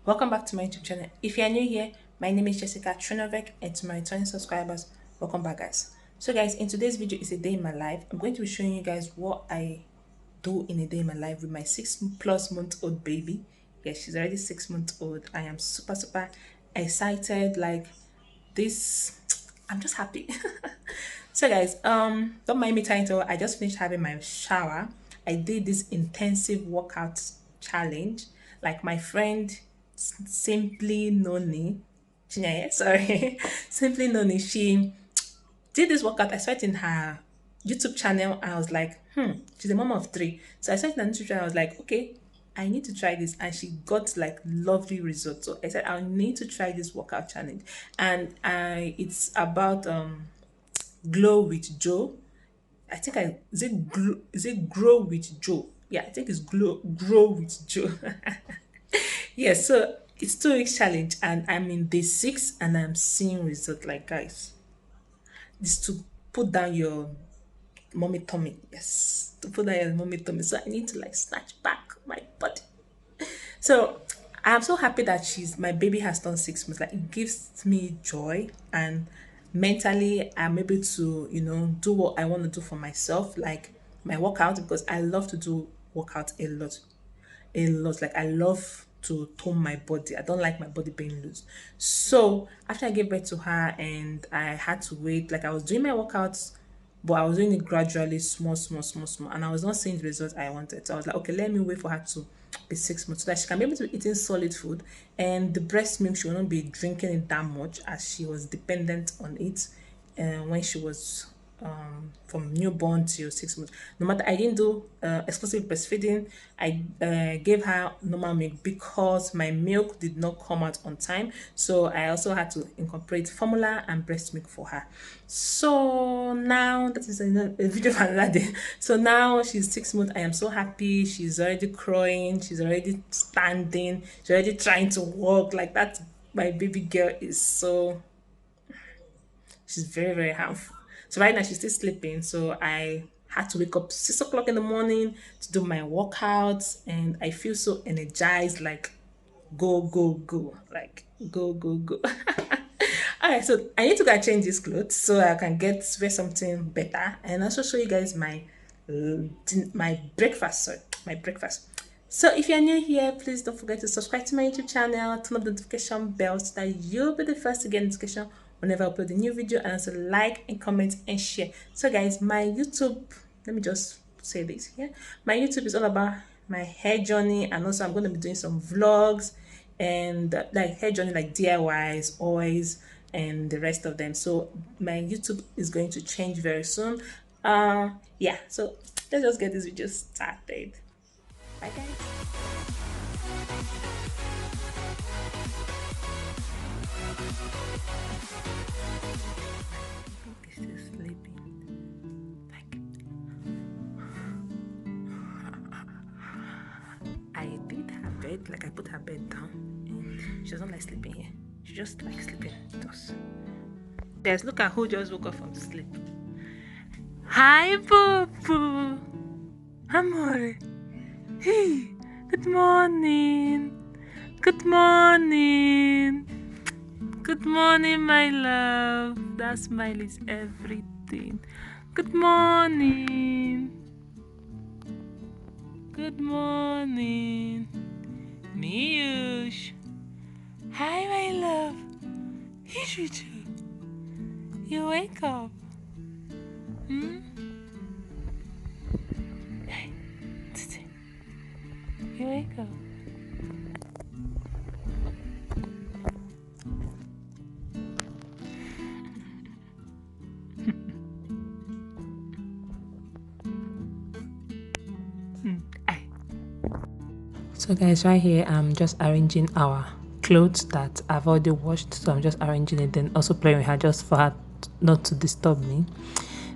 Welcome back to my YouTube channel. If you are new here, my name is Jessica Trinovek, and to my returning subscribers, welcome back, guys. So, guys, in today's video is a day in my life. I'm going to be showing you guys what I do in a day in my life with my 6+ month old baby. Yes, she's already 6 months old. I am super excited. Like this, I'm just happy. So, guys, don't mind me title. I just finished having my shower. I did this intensive workout challenge. Like my friend Simply Noni, Chinyaye, sorry, Simply Noni, she did this workout. I saw it in her YouTube channel. I was like, she's a mom of three. So I saw it in her YouTube channel. I was like, okay, I need to try this. And she got like lovely results. So I said, I need to try this workout challenge. And it's about Glow with Joe. I think I is it Grow with Joe? Yeah, I think it's Grow with Joe. Yes, so it's 2 weeks challenge and I'm in day 6 and I'm seeing result. Like, guys, this to put down your mommy tummy. Yes, to put down your mommy tummy. So I need to like snatch back my body. So I'm so happy that she's my baby has done 6 months. Like, it gives me joy, and mentally I'm able to, do what I want to do for myself, like my workout, because I love to do workout a lot. A lot. Like, I love to tone my body. I don't like my body being loose. So after I gave birth to her and I had to wait, like I was doing my workouts, but I was doing it gradually, small, and I was not seeing the results I wanted. So I was like, okay, let me wait for her to be 6 months so that she can be able to be eating solid food, and the breast milk she will not be drinking it that much as she was dependent on it when she was from newborn till 6 months. No matter, I didn't do exclusive breastfeeding. I gave her normal milk because my milk did not come out on time. So I also had to incorporate formula and breast milk for her. So now that is a video for another day. So now she's 6 months. I am so happy. She's already crying. She's already standing. She's already trying to walk. Like that, my baby girl is so, she's very harmful. So right now she's still sleeping. So I had to wake up 6 o'clock in the morning to do my workouts, and I feel so energized. Like, go, like go. All right, so I need to go and change these clothes so I can wear something better, and also show you guys my breakfast. Sorry, my breakfast. So if you're new here, please don't forget to subscribe to my YouTube channel, turn on the notification bell so that you'll be the first to get notification whenever I upload a new video, and also like and comment and share. So guys, my YouTube, let me just say this here. My YouTube is all about my hair journey, and also I'm going to be doing some vlogs and like hair journey, like DIYs, oils, and the rest of them. So my YouTube is going to change very soon. Yeah, so let's just get this video started. Bye guys. Still sleeping. Like, I did her bed, like I put her bed down, and she doesn't like sleeping here. She just likes sleeping with us. Guys, look at who just woke up from sleep. Hi, Boo Boo. Amore. Hey, good morning. Good morning. Good morning, my love. That smile is everything. Good morning. Good morning. Miyush. Hi, my love. Here's you too. You wake up. Hmm? You wake up. So guys, right here I'm just arranging our clothes that I've already washed. So I'm just arranging it, then also playing with her just for her not to disturb me.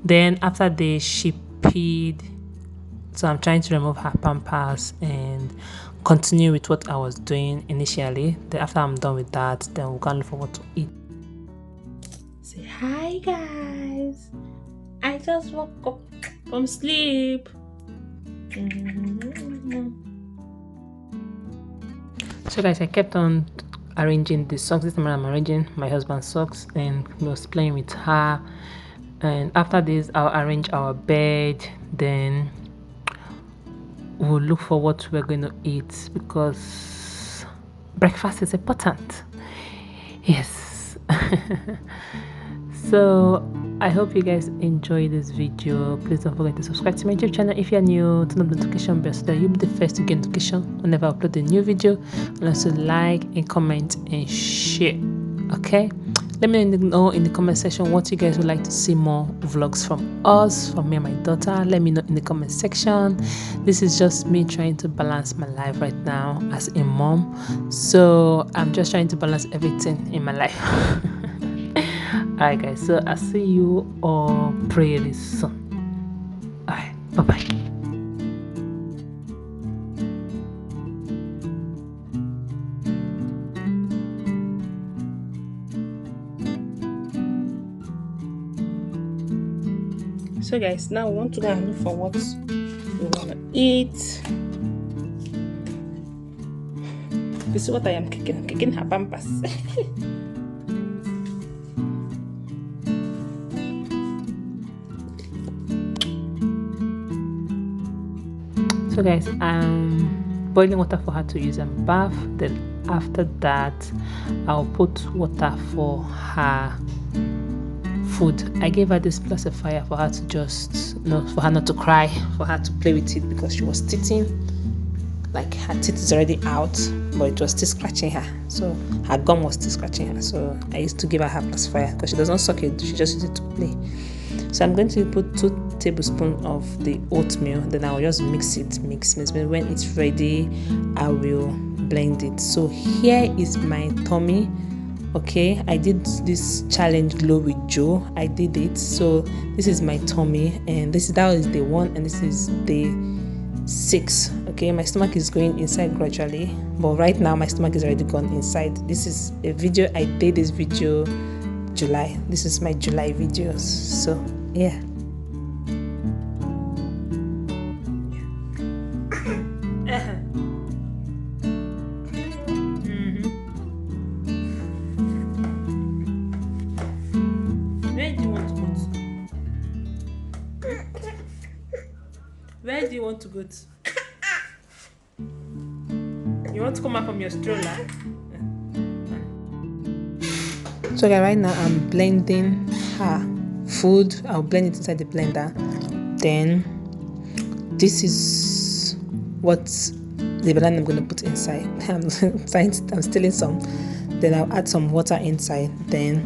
Then after she peed, so I'm trying to remove her pampers and continue with what I was doing initially. Then after I'm done with that, then we're gonna look for what to eat. Say hi guys. I just woke up from sleep. So guys, I kept on arranging the socks. This time I'm arranging my husband's socks and he was playing with her. And after this, I'll arrange our bed. Then we'll look for what we're going to eat because breakfast is important. Yes. So I hope you guys enjoy this video. Please don't forget to subscribe to my YouTube channel if you're new. Turn on the notification bell so that you'll be the first to get notification whenever I upload a new video. And also like and comment and share. Okay, let me know in the comment section what you guys would like to see more vlogs from us, from me and my daughter. Let me know in the comment section. This is just me trying to balance my life right now as a mom, so I'm just trying to balance everything in my life. Alright guys, so I'll see you all pretty soon. Alright, bye bye. So guys, now we want to go and look for what we want to eat. This is what I am kicking. I'm kicking her pampers. So guys, I'm boiling water for her to use and bath. Then after that, I'll put water for her food. I gave her this pacifier for her to just, for her not to cry, for her to play with it because she was teething. Like her teeth is already out, but it was still scratching her. So her gum was still scratching her. So I used to give her pacifier because she doesn't suck it. She just uses it to play. So I'm going to put 2 tablespoons of the oatmeal. Then I'll just mix. When it's ready, I will blend it. So here is my tummy. Okay, I did this challenge Growwithjo. I did it. So this is my tummy, and that is day 1, and this is day 6. Okay, my stomach is going inside gradually, but right now my stomach is already gone inside. This is a video I did. This video July. This is my July videos. So yeah. Where do you want to go to? You want to come out from your stroller? So guys, right now I'm blending her food. I'll blend it inside the blender. Then this is what the banana I'm going to put inside. I'm stealing some. Then I'll add some water inside. Then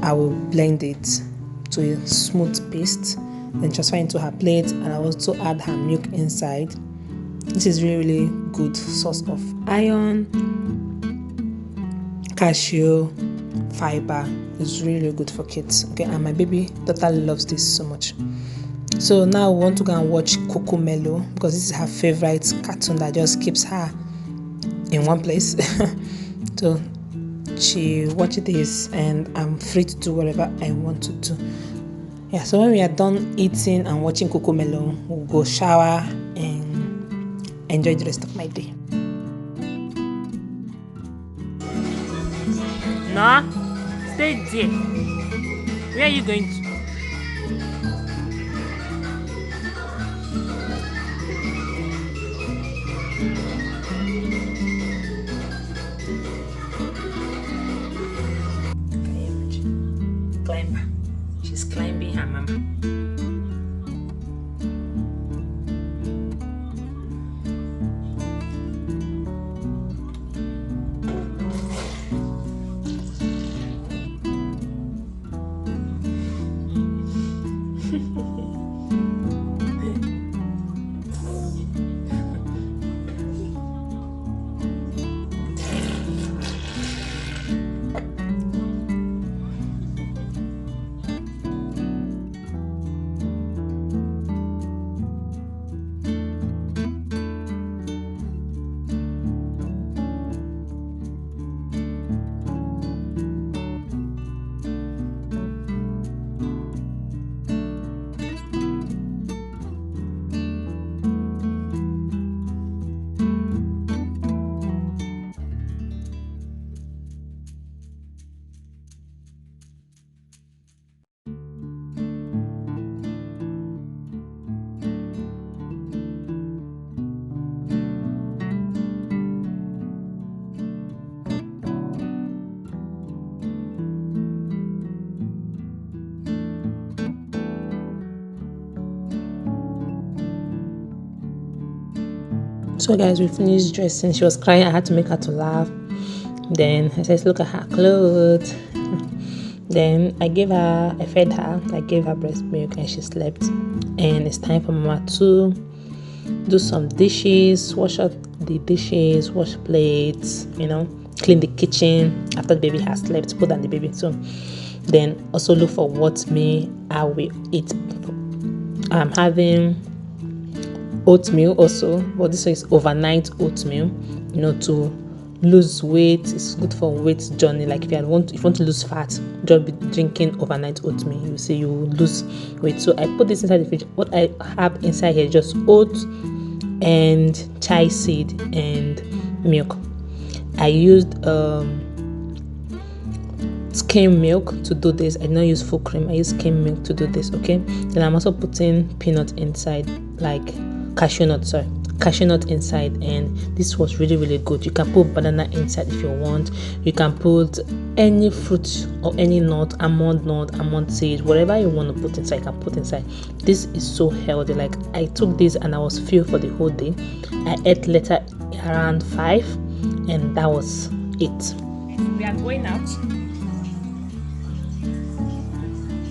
I will blend it to a smooth paste. Then transfer into her plate, and I'll also add her milk inside. This is really good source of iron, calcium, fiber. It's really good for kids. Okay, and my baby daughter loves this so much. So now we want to go and watch Cocomelon because this is her favorite cartoon that just keeps her in one place. So she watches this, and I'm free to do whatever I want to do. Yeah, so when we are done eating and watching Cocomelon, we'll go shower and enjoy the rest of my day. No, stay there. Where are you going to? Climb. She's climbing her mama. So guys, we finished dressing. She was crying. I had to make her to laugh. Then I said, look at her clothes. Then I fed her, I gave her breast milk, and she slept. And it's time for Mama to do some dishes, wash up the dishes, wash plates, clean the kitchen after the baby has slept, put down the baby too. Then also look for what I will eat. I'm having oatmeal also, but this is overnight oatmeal, to lose weight. It's good for weight journey. Like if you want to lose fat, just be drinking overnight oatmeal. You see you will lose weight. So I put this inside the fridge. What I have inside here is just oats and chai seed and milk. I used skim milk to do this. I did not use full cream. I used skim milk to do this. Okay. Then I'm also putting peanut inside, like cashew nut inside, and this was really, really good. You can put banana inside if you want. You can put any fruit or any nut, almond seed, whatever you want to put inside, you can put inside. This is so healthy. Like I took this and I was filled for the whole day. I ate later around 5, and that was it. We are going out.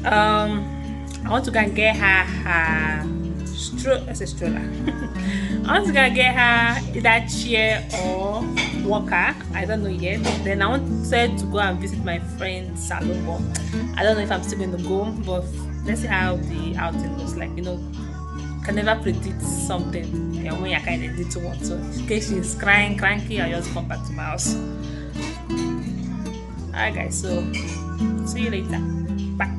I want to go and get her stroller. I want to go and get her either chair or walker. I don't know yet. Then I wanted to go and visit my friend salon, but I don't know if I'm still going to go. But let's see how the outing looks like. Can never predict something when you're kind of little one. So in case she's crying, cranky, I'll just come back to my house. Alright guys, so see you later. Bye.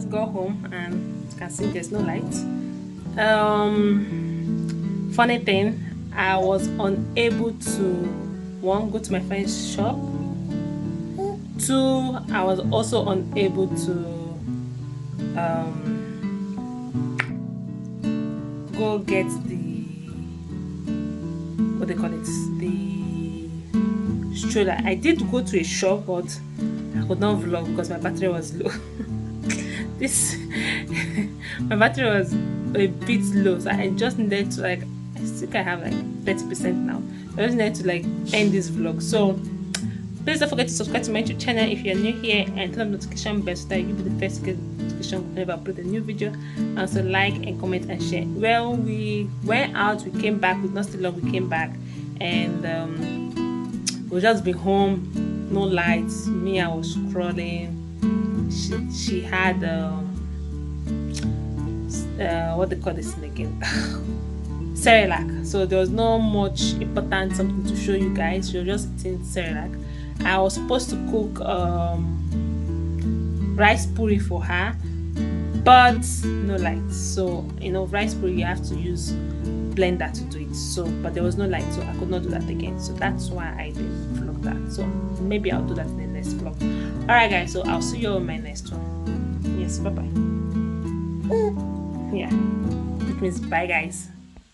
Go home, and you can see there's no light. Funny thing, I was unable to, 1, go to my friend's shop. 2, I was also unable to go get the, what they call it, the stroller. I did go to a shop, but I could not vlog because my battery was low. My battery was a bit low, so I just needed to, like, I think I have like 30% now. I just needed to end this vlog. So please don't forget to subscribe to my YouTube channel if you're new here, and turn on the notification bell so that you'll be the first to get notification whenever I upload a new video. And also like and comment and share. Well, we went out, we came back, with not still long, we came back, and we just been home, no lights. Me, I was scrolling. She had what they call this thing again, Cerelac. So there was not much important something to show you guys. She was just eating Cerelac. I was supposed to cook rice puri for her, but no light. So rice puri, you have to use blender to do it. So but there was no light, so I could not do that again. So that's why I didn't vlog that. So maybe I'll do that in the next vlog. Alright guys, so I'll see you in my next one. Yes, bye bye. Yeah, it means bye guys.